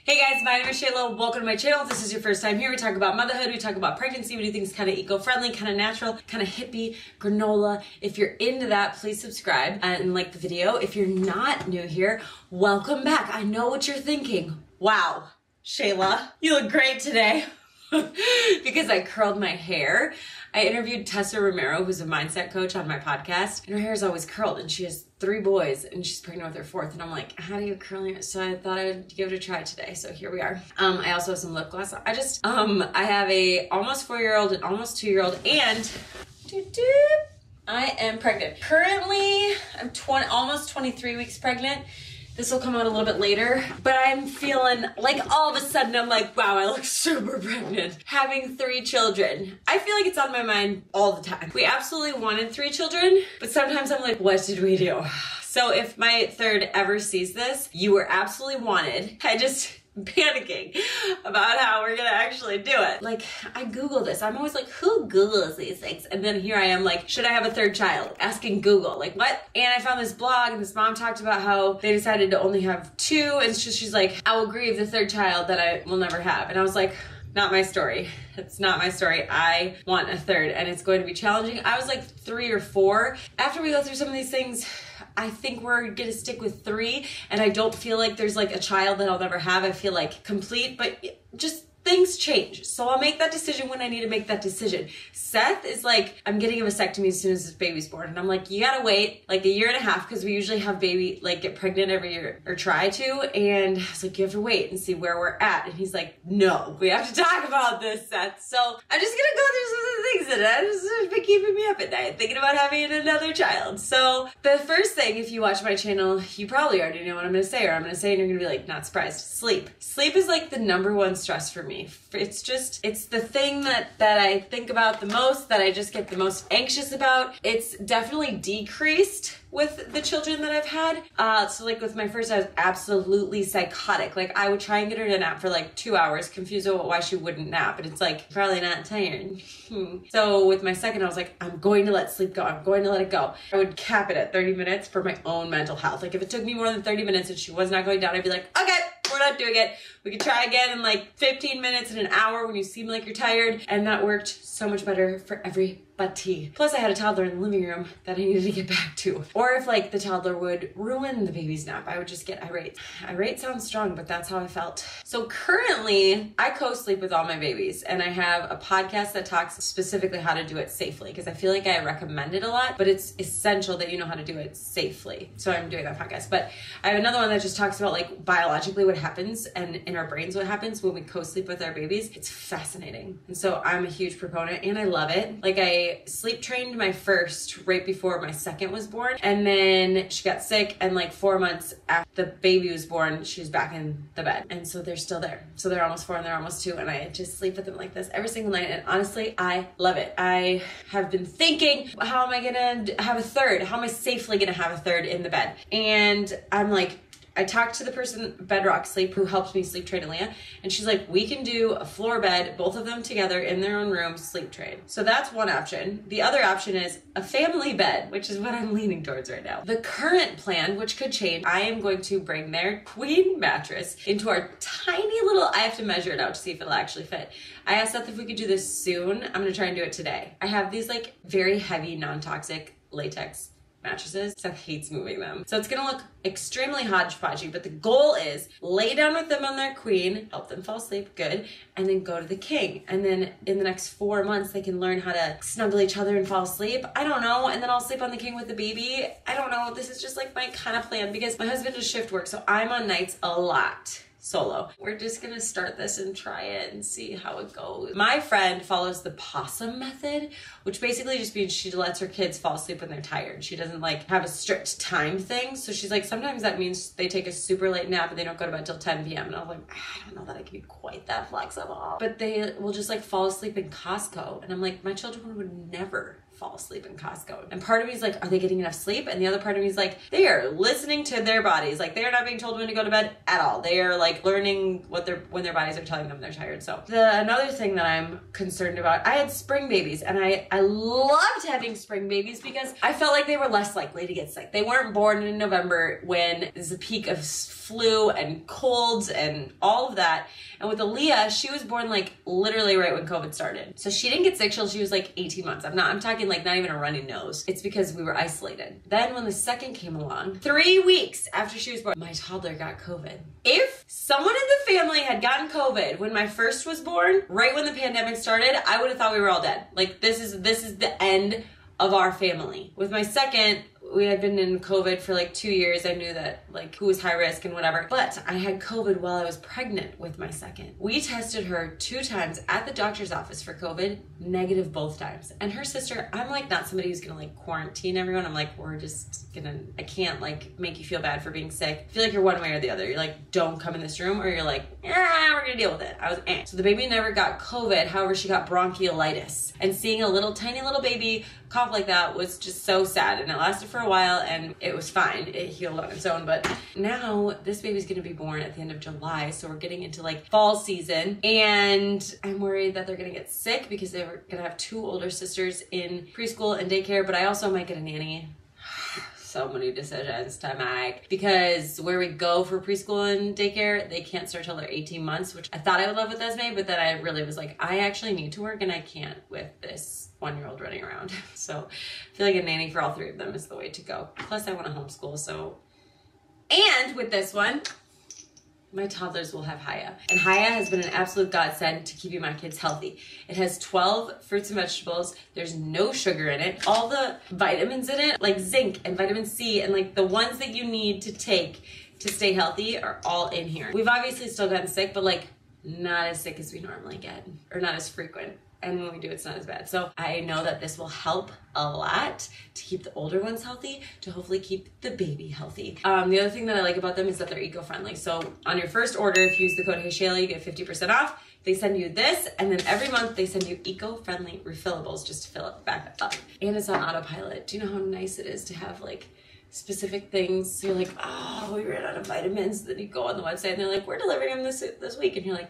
Hey guys, my name is Shayla. Welcome to my channel. If this is your first time here, we talk about motherhood, we talk about pregnancy, we do things kind of eco-friendly, kind of natural, kind of hippie, granola. If you're into that, please subscribe and like the video. If you're not new here, welcome back. I know what you're thinking. Wow, Shayla, you look great today. Because I curled my hair. I interviewed Tessa Romero, who's a mindset coach, on my podcast, and her hair is always curled, and she has 3 boys, and she's pregnant with her 4th, and I'm like, how do you curl your hair? So I thought I'd give it a try today, so here we are. I also have some lip gloss. I have a almost 4-year-old, an almost 2-year-old, and I am pregnant. Currently, I'm almost 23 weeks pregnant. This will come out a little bit later, but I'm feeling like all of a sudden I'm like, wow, I look super pregnant. Having 3 children. I feel like it's on my mind all the time. We absolutely wanted 3 children, but sometimes I'm like, what did we do? So if my 3rd ever sees this, you were absolutely wanted. I just panicking about how we're gonna actually do it. Like, I Google this. I'm always like, who Googles these things? And then here I am like, should I have a 3rd child? Asking Google, like what? And I found this blog and this mom talked about how they decided to only have 2, and she's like, I will grieve the 3rd child that I will never have. And I was like, not my story. It's not my story. I want a 3rd, and it's going to be challenging. I was like 3 or 4. After we go through some of these things, I think we're gonna stick with 3, and I don't feel like there's like a child that I'll never have. I feel like complete, but just things change. So I'll make that decision when I need to make that decision. Seth is like, I'm getting a vasectomy as soon as his baby's born. And I'm like, you gotta wait like 1.5 years because we usually have baby, like get pregnant every year or try to. And I was like, you have to wait and see where we're at. And he's like, no, we have to talk about this, Seth. So I'm just gonna go through some of the things that have been keeping me up at night, thinking about having another child. So the first thing, if you watch my channel, you probably already know what I'm gonna say, or I'm gonna say and you're gonna be like, not surprised. Sleep. Sleep is like the #1 stress for me. It's the thing that I think about the most, that I just get the most anxious about. It's definitely decreased with the children that I've had. So like with my first, I was absolutely psychotic. Like I would try and get her to nap for like 2 hours, confused about why she wouldn't nap. And it's like, probably not tired. So with my second, I was like, I'm going to let sleep go. I'm going to let it go. I would cap it at 30 minutes for my own mental health. Like if it took me more than 30 minutes and she was not going down, I'd be like, okay, we're not doing it. We could try again in like 15 minutes and an hour when you seem like you're tired. And that worked so much better for everybody. Plus I had a toddler in the living room that I needed to get back to. Or if like the toddler would ruin the baby's nap, I would just get irate. Irate sounds strong, but that's how I felt. So currently I co-sleep with all my babies, and I have a podcast that talks specifically how to do it safely, because I feel like I recommend it a lot, but it's essential that you know how to do it safely. So I'm doing that podcast. But I have another one that just talks about like biologically what happens and in our brains what happens when we co-sleep with our babies. It's fascinating. And so I'm a huge proponent and I love it. Like I sleep trained my first right before my second was born, and then she got sick, and like 4 months after the baby was born, she was back in the bed. And so they're still there. So they're almost 4 and they're almost 2, and I just sleep with them like this every single night. And honestly, I love it. I have been thinking, how am I gonna have a 3rd? How am I safely gonna have a 3rd in the bed? And I'm like, I talked to the person, Bedrock Sleep, who helped me sleep train Leah, and she's like, we can do a floor bed, both of them together in their own room, sleep train. So that's one option. The other option is a family bed, which is what I'm leaning towards right now. The current plan, which could change, I am going to bring their queen mattress into our tiny little, I have to measure it out to see if it'll actually fit. I asked Seth if we could do this soon. I'm gonna try and do it today. I have these like very heavy, non-toxic latex mattresses. Seth hates moving them. So it's gonna look extremely hodgepodgey, but the goal is lay down with them on their queen, help them fall asleep, good, and then go to the king. And then in the next 4 months, they can learn how to snuggle each other and fall asleep. I don't know. And then I'll sleep on the king with the baby. I don't know. This is just like my kind of plan, because my husband does shift work, so I'm on nights a lot. Solo. We're just gonna start this and try it and see how it goes. My friend follows the possum method, which basically just means she lets her kids fall asleep when they're tired. She doesn't like have a strict time thing. So she's like, sometimes that means they take a super late nap and they don't go to bed till 10 p.m. And I was like, I don't know that I can be quite that flexible. But they will just like fall asleep in Costco. And I'm like, my children would never fall asleep in Costco. And part of me is like, are they getting enough sleep? And the other part of me is like, they are listening to their bodies. Like they are not being told when to go to bed at all. They are like learning when their bodies are telling them they're tired. So another thing that I'm concerned about, I had spring babies and I loved having spring babies because I felt like they were less likely to get sick. They weren't born in November when there's a peak of flu and colds and all of that. And with Aaliyah, she was born like literally right when COVID started. So she didn't get sick till she was like 18 months. I'm talking like not even a runny nose. It's because we were isolated. Then when the second came along, 3 weeks after she was born, my toddler got COVID. If someone in the family had gotten COVID when my first was born, right when the pandemic started, I would have thought we were all dead. Like this is the end of our family. With my second, we had been in COVID for like 2 years. I knew that like who was high risk and whatever, but I had COVID while I was pregnant with my second. We tested her 2 times at the doctor's office for COVID, negative both times. And her sister, I'm like not somebody who's gonna like quarantine everyone. I'm like, I can't like make you feel bad for being sick. I feel like you're one way or the other. You're like, don't come in this room, or you're like, we're gonna deal with it. I was So the baby never got COVID, however, she got bronchiolitis. And seeing a tiny little baby cough like that was just so sad, and it lasted for a while and it was fine. It healed on its own. But now this baby's gonna be born at the end of July, so we're getting into like fall season, and I'm worried that they're gonna get sick because they were gonna have 2 older sisters in preschool and daycare, but I also might get a nanny. So many decisions to make, because where we go for preschool and daycare, they can't start till they're 18 months, which I thought I would love with Esme, but then I really was like, I actually need to work and I can't with this 1-year-old running around. So I feel like a nanny for all 3 of them is the way to go. Plus I want to homeschool, so. And with this one, my toddlers will have Hiya. And Hiya has been an absolute godsend to keeping my kids healthy. It has 12 fruits and vegetables. There's no sugar in it. All the vitamins in it, like zinc and vitamin C, and like the ones that you need to take to stay healthy are all in here. We've obviously still gotten sick, but like not as sick as we normally get, or not as frequent. And when we do, it's not as bad. So I know that this will help a lot to keep the older ones healthy, to hopefully keep the baby healthy. The other thing that I like about them is that they're eco-friendly. So on your first order, if you use the code HEYSHAYLA, you get 50% off. They send you this, and then every month they send you eco-friendly refillables just to fill it back up. And it's on autopilot. Do you know how nice it is to have like specific things? So you're like, oh, we ran out of vitamins. Then you go on the website and they're like, we're delivering them this week. And you're like,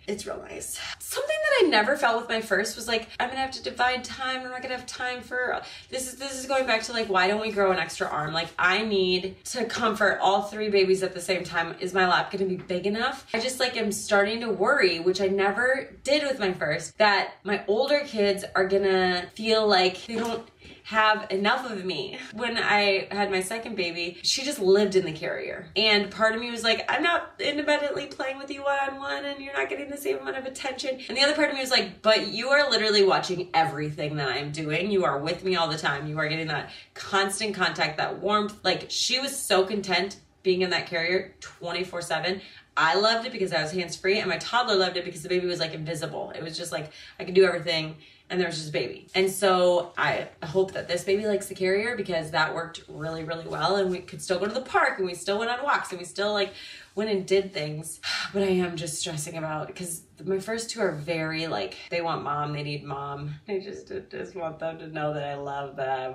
it's real nice. Something that I never felt with my first was like, I'm gonna have to divide time. I'm not gonna have time for, this is going back to like, why don't we grow an extra arm? Like I need to comfort all 3 babies at the same time. Is my lap gonna be big enough? I just like am starting to worry, which I never did with my first, that my older kids are gonna feel like they don't have enough of me. When I had my second baby, she just lived in the carrier. And part of me was like, I'm not independently playing with you one-on-one and you're not getting the same amount of attention. And the other part of me was like, but you are literally watching everything that I'm doing. You are with me all the time. You are getting that constant contact, that warmth. Like she was so content being in that carrier 24/7. I loved it because I was hands-free, and my toddler loved it because the baby was like invisible. It was just like, I could do everything, and there was just a baby. And so I hope that this baby likes the carrier, because that worked really, really well, and we could still go to the park, and we still went on walks, and we still like went and did things. But I am just stressing about, because my first 2 are very like, they want mom, they need mom. I just want them to know that I love them.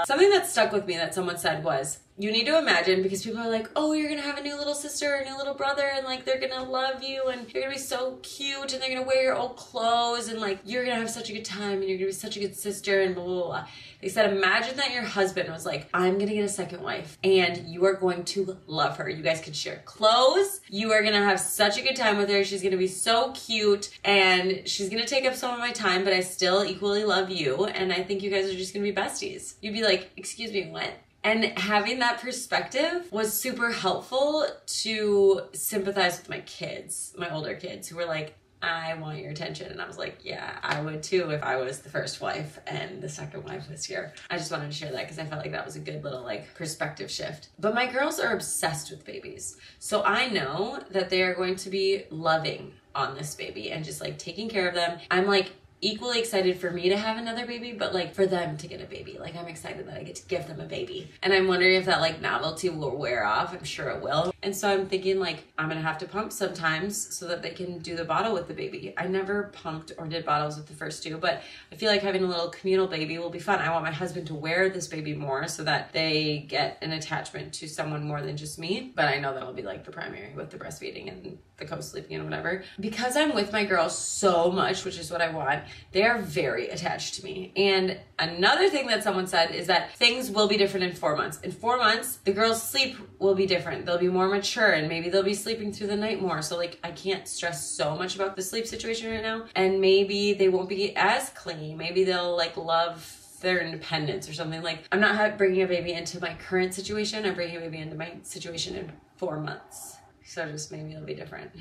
Something that stuck with me that someone said was, you need to imagine, because people are like, oh, you're gonna have a new little sister, a new little brother, and like they're gonna love you, and you're gonna be so cute, and they're gonna wear your old clothes, and like you're gonna have such a good time, and you're gonna be such a good sister, and blah, blah, blah. They said, imagine that your husband was like, I'm gonna get a second wife, and you are going to love her. You guys could share clothes. You are gonna have such a good time with her. She's gonna be so cute, and she's gonna take up some of my time, but I still equally love you, and I think you guys are just gonna be besties. You'd be like, excuse me, what? And having that perspective was super helpful to sympathize with my kids, my older kids, who were like, I want your attention. And I was like, yeah, I would too if I was the first wife and the second wife was here. I just wanted to share that because I felt like that was a good little like perspective shift. But my girls are obsessed with babies. So I know that they are going to be loving on this baby and just like taking care of them. I'm like equally excited for me to have another baby, but like for them to get a baby. Like I'm excited that I get to give them a baby. And I'm wondering if that like novelty will wear off. I'm sure it will. And so I'm thinking like I'm gonna have to pump sometimes so that they can do the bottle with the baby. I never pumped or did bottles with the first two, but I feel like having a little communal baby will be fun. I want my husband to wear this baby more so that they get an attachment to someone more than just me. But I know that'll be like the primary with the breastfeeding and the co-sleeping and whatever. Because I'm with my girls so much, which is what I want, they are very attached to me. And another thing that someone said is that things will be different in 4 months. In 4 months, the girls' sleep will be different. They'll be more mature and maybe they'll be sleeping through the night more. So like I can't stress so much about the sleep situation right now. And maybe they won't be as clingy. Maybe they'll like love their independence or something. Like I'm not bringing a baby into my current situation. I'm bringing a baby into my situation in 4 months. So just maybe it'll be different.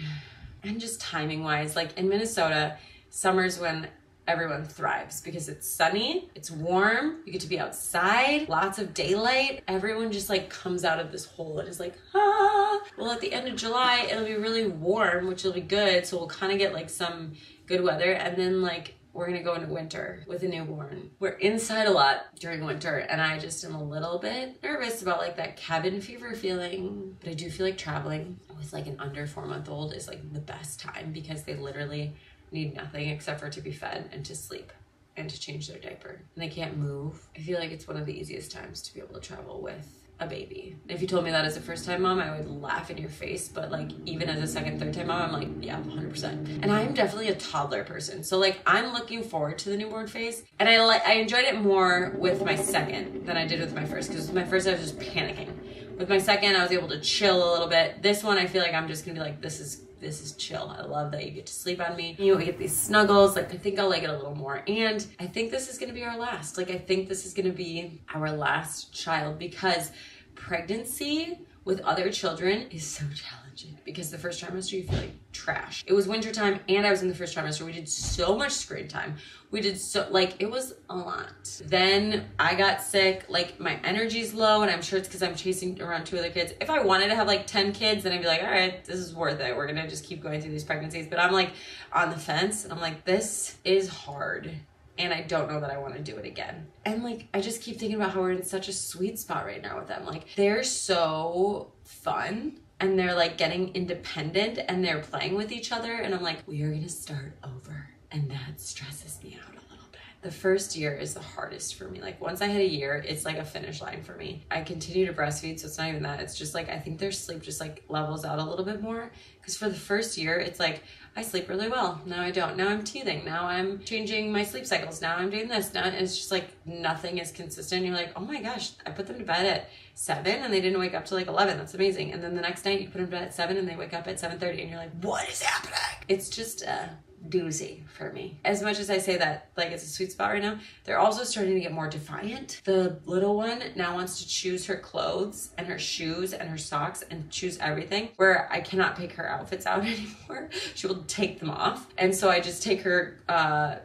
And just timing wise, like in Minnesota, summer's when everyone thrives because it's sunny, it's warm, you get to be outside, lots of daylight. Everyone just like comes out of this hole and is like, ah. Well, at the end of July, it'll be really warm, which will be good. So we'll kind of get like some good weather. And then like, we're gonna go into winter with a newborn. We're inside a lot during winter and I just am a little bit nervous about like that cabin fever feeling. But I do feel like traveling with like an under 4-month-old is like the best time because they literally need nothing except for to be fed and to sleep and to change their diaper. And they can't move. I feel like it's one of the easiest times to be able to travel with a baby. If you told me that as a first-time mom, I would laugh in your face, but like even as a second, third-time mom, I'm like, yeah, 100%. And I'm definitely a toddler person. So like I'm looking forward to the newborn phase. And I enjoyed it more with my second than I did with my first, because with my first I was just panicking. With my second, I was able to chill a little bit. This one, I feel like I'm just gonna be like, this is chill. I love that you get to sleep on me. You know, we get these snuggles. Like I think I'll like it a little more. And I think this is gonna be our last. Like I think this is gonna be our last child because pregnancy with other children is so challenging because the first trimester you feel like trash. It was winter time and I was in the first trimester. We did so much screen time. We did so, like, it was a lot. Then I got sick, like my energy's low and I'm sure it's because I'm chasing around 2 other kids. If I wanted to have like 10 kids, then I'd be like, all right, this is worth it. We're gonna just keep going through these pregnancies. But I'm like on the fence and I'm like, this is hard. And I don't know that I want to do it again. And like, I just keep thinking about how we're in such a sweet spot right now with them. Like they're so fun and they're like getting independent and they're playing with each other. And I'm like, we are going to start over. And that stresses me out a little bit. The first year is the hardest for me. Like once I hit a year, it's like a finish line for me. I continue to breastfeed, so it's not even that. It's just like, I think their sleep just like levels out a little bit more. Because for the first year, it's like, I sleep really well. Now I don't. Now I'm teething. Now I'm changing my sleep cycles. Now I'm doing this. Now it's just like nothing is consistent. You're like, oh my gosh, I put them to bed at 7 and they didn't wake up till like 11. That's amazing. And then the next night you put them to bed at 7 and they wake up at 7:30 and you're like, what is happening? It's just a doozy for me. As much as I say that like it's a sweet spot right now, they're also starting to get more defiant. The little one now wants to choose her clothes and her shoes and her socks and choose everything, where I cannot pick her outfits out anymore. She will take them off. And so I just take her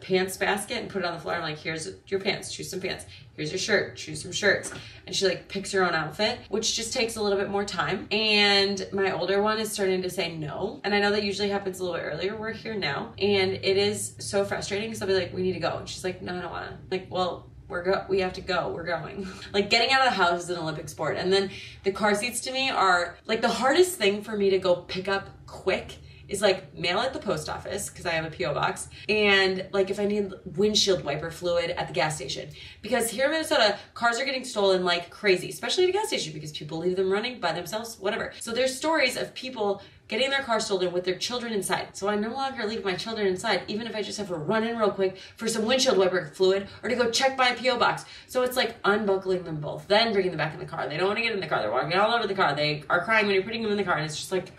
pants basket and put it on the floor. I'm like, here's your pants, choose some pants. Here's your shirt, choose some shirts. And she like picks her own outfit, which just takes a little bit more time. And my older one is starting to say no. And I know that usually happens a little bit earlier. We're here now. And it is so frustrating because I'll be like, we need to go. And she's like, no, I don't wanna. Like, well, we have to go, we're going. Like getting out of the house is an Olympic sport. And then the car seats to me are like the hardest thing for me to go pick up quick is like mail at the post office because I have a P.O. box, and like if I need windshield wiper fluid at the gas station. Because here in Minnesota, cars are getting stolen like crazy, especially at a gas station because people leave them running by themselves, whatever. So there's stories of people getting their car stolen with their children inside. So I no longer leave my children inside, even if I just have to run in real quick for some windshield wiper fluid or to go check my P.O. box. So it's like unbuckling them both, then bringing them back in the car. They don't want to get in the car. They're walking all over the car. They are crying when you're putting them in the car, and it's just like,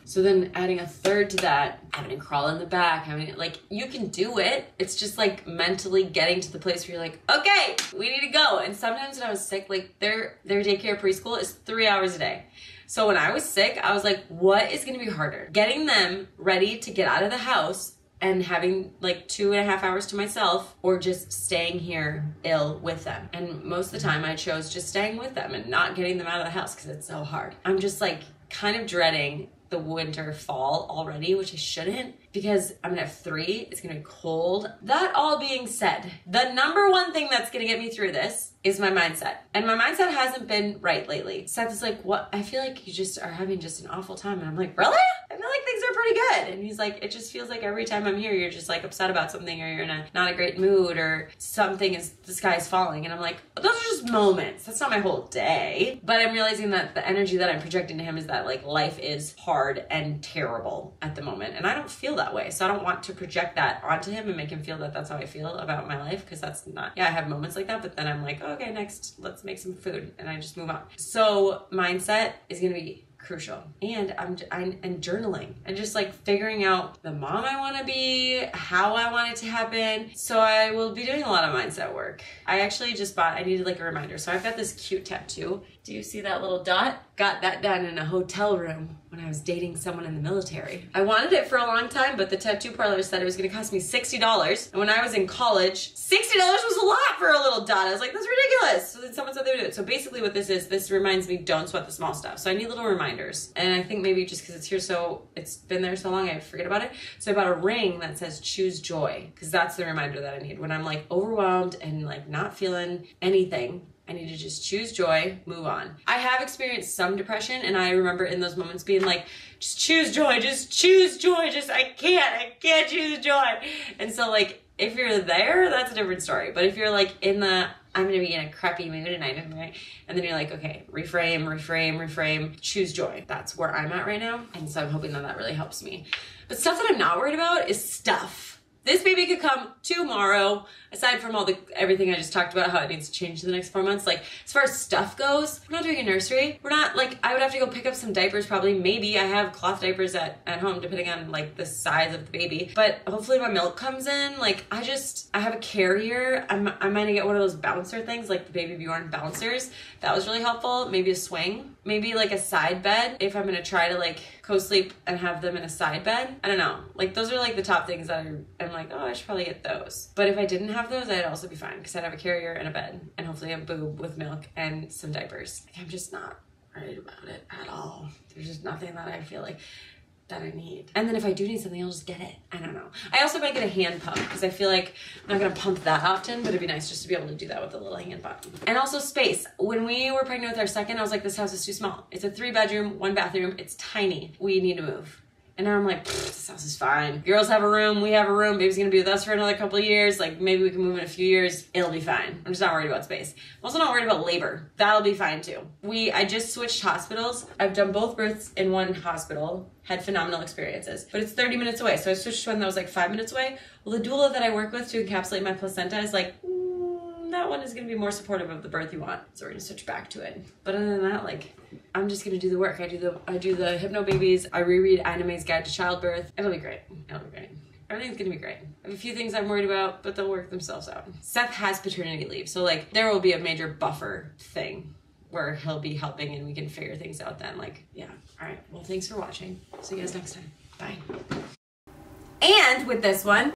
so then adding a third to that, having to crawl in the back, having like, you can do it. It's just like mentally getting to the place where you're like, okay, we need to go. And sometimes when I was sick, like their daycare preschool is 3 hours a day. So when I was sick, I was like, what is gonna be harder? Getting them ready to get out of the house and having like 2.5 hours to myself, or just staying here ill with them. And most of the time I chose just staying with them and not getting them out of the house because it's so hard. I'm just like kind of dreading the winter, fall already, which I shouldn't because I'm gonna have 3. It's gonna be cold. That all being said, the number one thing that's gonna get me through this is my mindset. And my mindset hasn't been right lately. Seth is like, what? I feel like you just are having just an awful time. And I'm like, really? I feel like things are pretty good. And he's like, it just feels like every time I'm here, you're just like upset about something, or you're in a not a great mood, or something is, the sky's falling. And I'm like, those are just moments. That's not my whole day. But I'm realizing that the energy that I'm projecting to him is that like life is hard and terrible at the moment. And I don't feel that way. So I don't want to project that onto him and make him feel that that's how I feel about my life. Because that's not, yeah, I have moments like that, but then I'm like, oh, okay, next, let's make some food. And I just move on. So mindset is going to be crucial. And I'm journaling and just like figuring out the mom I want to be, how I want it to happen. So I will be doing a lot of mindset work. I actually just bought, I needed like a reminder. So I've got this cute tattoo. Do you see that little dot? Got that done in a hotel room when I was dating someone in the military. I wanted it for a long time, but the tattoo parlor said it was gonna cost me $60. And when I was in college, $60 was a lot for a little dot. I was like, that's ridiculous. So then someone said they would do it. So basically what this is, this reminds me, don't sweat the small stuff. So I need little reminders. And I think maybe just because it's here so, it's been there so long, I forget about it. So I bought a ring that says choose joy, because that's the reminder that I need. When I'm like overwhelmed and like not feeling anything, I need to just choose joy, move on. I have experienced some depression, and I remember in those moments being like, just choose joy, just choose joy, just I can't choose joy. And so like, if you're there, that's a different story. But if you're like in the, I'm gonna be in a crappy mood and and then you're like, okay, reframe, choose joy. That's where I'm at right now. And so I'm hoping that that really helps me. But stuff that I'm not worried about is stuff. This baby could come tomorrow, aside from everything I just talked about, how it needs to change in the next 4 months. Like, as far as stuff goes, we're not doing a nursery. We're not, like, I would have to go pick up some diapers probably. Maybe I have cloth diapers at home, depending on, like, the size of the baby. But hopefully my milk comes in. Like, I have a carrier. I'm gonna get one of those bouncer things, like the Baby Bjorn bouncers. That was really helpful. Maybe a swing. Maybe, like, a side bed, if I'm gonna try to, like, co-sleep and have them in a side bed. I don't know. Like, those are, like, the top things that I'm like, oh, I should probably get those. But if I didn't have those, I'd also be fine, because I'd have a carrier and a bed, and hopefully a boob with milk and some diapers. Like, I'm just not worried about it at all. There's just nothing that I feel like that I need. And then if I do need something, I'll just get it. I don't know. I also might get a hand pump, because I feel like I'm not gonna pump that often, but it'd be nice just to be able to do that with a little hand pump. And also space. When we were pregnant with our second, I was like, this house is too small. It's a 3-bedroom, 1 bathroom. It's tiny. We need to move. And now I'm like, this house is fine. Girls have a room, we have a room. Baby's gonna be with us for another couple of years. Like, maybe we can move in a few years. It'll be fine. I'm just not worried about space. I'm also not worried about labor. That'll be fine too. I just switched hospitals. I've done both births in one hospital, had phenomenal experiences, but it's 30 minutes away. So I switched to one that was like 5 minutes away. Well, the doula that I work with to encapsulate my placenta is like, that one is gonna be more supportive of the birth you want. So we're gonna switch back to it. But other than that, like, I'm just gonna do the work. I do the hypno babies. I reread Ina May's Guide to Childbirth. It'll be great. It'll be great. Everything's gonna be great. I have a few things I'm worried about, but they'll work themselves out. Seth has paternity leave, so like there will be a major buffer thing where he'll be helping and we can figure things out then. Like, yeah. All right. Well, thanks for watching. See you guys next time. Bye. And with this one,